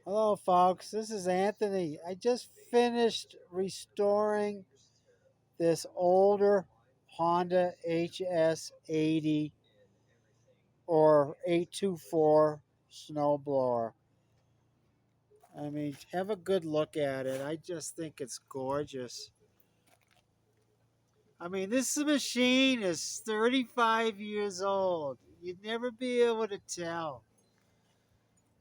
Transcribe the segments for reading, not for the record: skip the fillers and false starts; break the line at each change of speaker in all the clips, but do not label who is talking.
Hello, folks. This is Anthony. I just finished restoring this older Honda HS80 or 824 snowblower. I mean, have a good look at it. I just think it's gorgeous. I mean, this machine is 35 years old. You'd never be able to tell.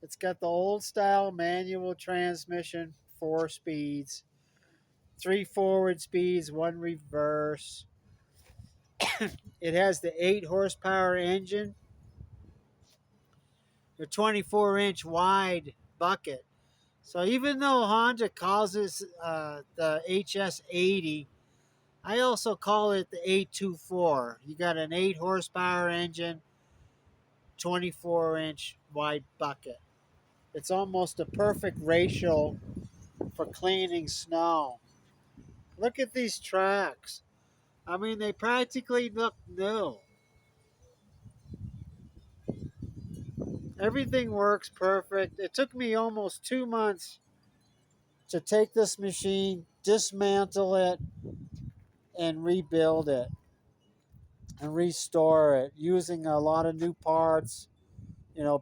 It's got the old style manual transmission, 4 speeds, 3 forward speeds, 1 reverse. It has the 8 horsepower engine, the 24-inch wide bucket. So even though Honda calls this the HS80, I also call it the 824. You got an 8 horsepower engine, 24-inch wide bucket. It's almost a perfect ratio for cleaning snow. Look at these tracks. I mean, they practically look new. Everything works perfect. It took me almost 2 months to take this machine, dismantle it, and rebuild it and restore it using a lot of new parts,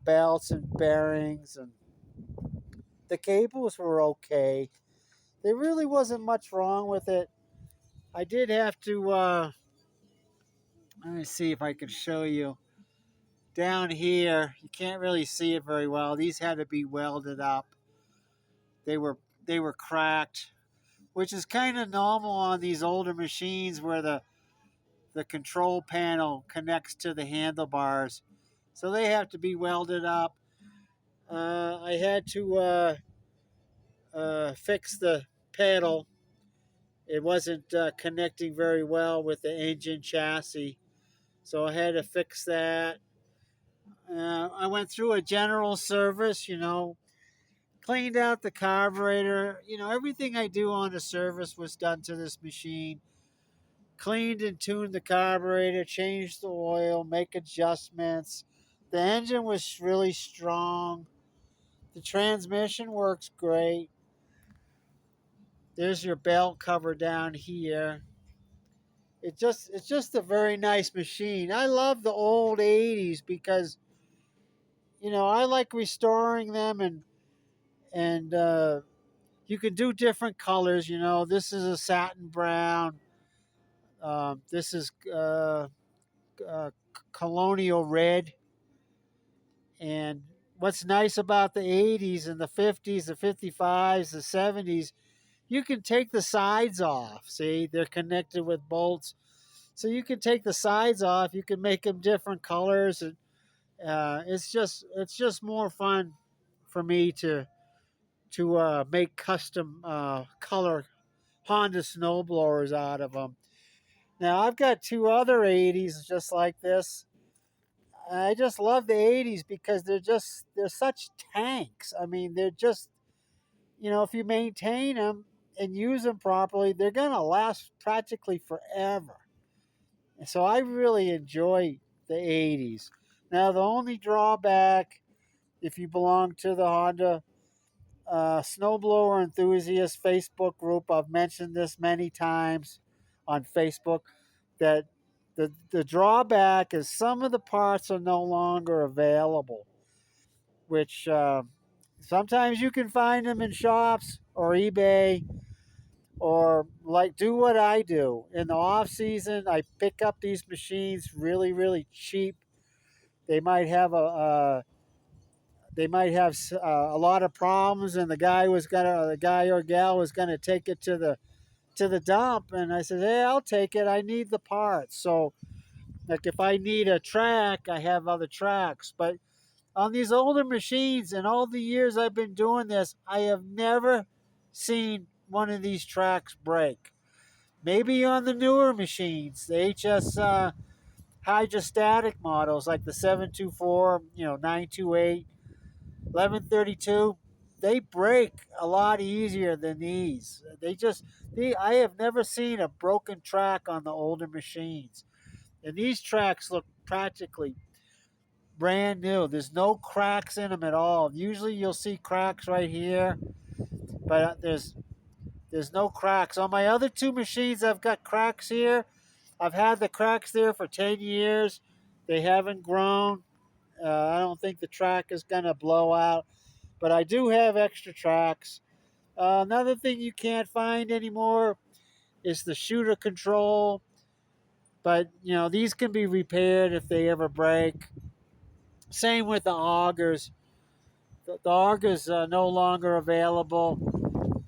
belts and bearings. And the cables were okay. There really wasn't much wrong with it. I did have to, let me see if I can show you. Down here, you can't really see it very well. These had to be welded up. They were they were cracked, which is kind of normal on these older machines where the control panel connects to the handlebars. So they have to be welded up. I had to fix the pedal. It wasn't connecting very well with the engine chassis. So I had to fix that. I went through a general service, cleaned out the carburetor. Everything I do on the service was done to this machine. Cleaned and tuned the carburetor, changed the oil, make adjustments. The engine was really strong. The transmission works great. There's your belt cover down here. It's just a very nice machine. I love the old 80s because I like restoring them, and you can do different colors. This is a satin brown. This is uh, colonial red. And what's nice about the 80s and the 50s, the 55s, the 70s, you can take the sides off. See, they're connected with bolts. So you can take the sides off. You can make them different colors. And it's just more fun for me to make custom color Honda snowblowers out of them. Now I've got two other 80s just like this. I just love the 80s because they're such tanks. I mean, they're just, if you maintain them and use them properly, they're going to last practically forever. And so I really enjoy the 80s. Now, the only drawback, if you belong to the Honda Snowblower Enthusiast Facebook group, I've mentioned this many times on Facebook, that the drawback is some of the parts are no longer available, which sometimes you can find them in shops or eBay, or like do what I do in the off season. I pick up these machines really, really cheap. They might have a lot of problems, and the guy or gal was gonna take it to the dump, and I said, hey, I'll take it. I need the parts. So like if I need a track, I have other tracks. But on these older machines, in all the years I've been doing this, I have never seen one of these tracks break. Maybe on the newer machines, the HS hydrostatic models like the 724, 928, 1132, they break a lot easier than these. I have never seen a broken track on the older machines. And these tracks look practically brand new. There's no cracks in them at all. Usually you'll see cracks right here, but there's no cracks. On my other two machines, I've got cracks here. I've had the cracks there for 10 years. They haven't grown. I don't think the track is going to blow out, but I do have extra tracks. Another thing you can't find anymore is the shooter control, but these can be repaired if they ever break. Same with the augers. The augers are no longer available,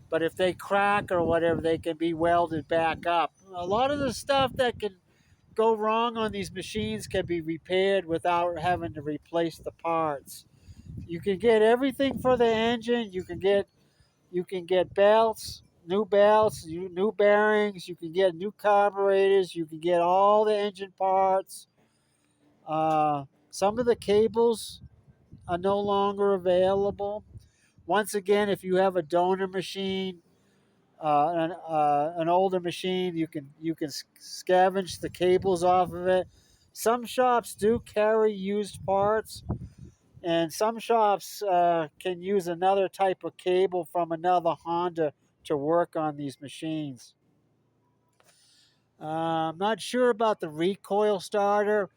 but if they crack or whatever, they can be welded back up. A lot of the stuff that can go wrong on these machines can be repaired without having to replace the parts. You can get everything for the engine. You can get belts, new bearings. You can get new carburetors. You can get all the engine parts. Some of the cables are no longer available. Once again, if you have a donor machine, an older machine, you can scavenge the cables off of it. Some shops do carry used parts, and some shops can use another type of cable from another Honda to work on these machines. I'm not sure about the recoil starter,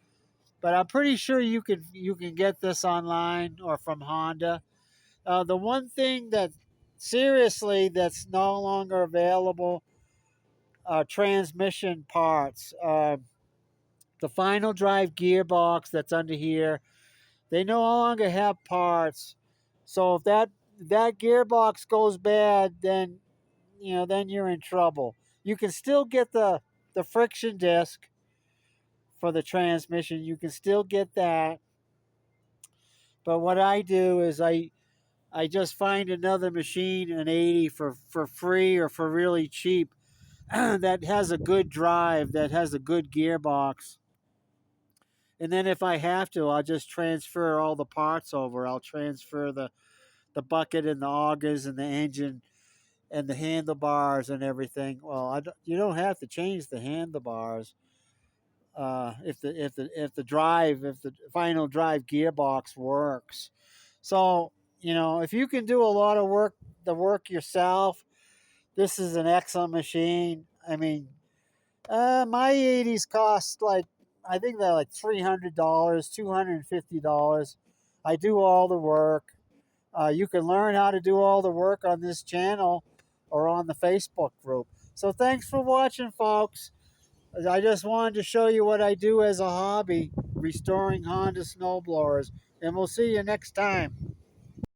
but I'm pretty sure you can get this online or from Honda. The one thing that seriously that's no longer available, transmission parts. The final drive gearbox that's under here, they no longer have parts. So if that gearbox goes bad, then you're in trouble. You can still get the friction disc for the transmission. You can still get that. But what I do is I just find another machine, an 80 for free or for really cheap, that has a good drive, that has a good gearbox. And then if I have to, I'll just transfer all the parts over. I'll transfer the bucket and the augers and the engine and the handlebars and everything. Well, you don't have to change the handlebars if the final drive gearbox works. So if you can do a lot of the work yourself, this is an excellent machine. I mean, my 80s cost I think they're like $300, $250. I do all the work. You can learn how to do all the work on this channel or on the Facebook group. So thanks for watching, folks. I just wanted to show you what I do as a hobby, restoring Honda snowblowers. And we'll see you next time.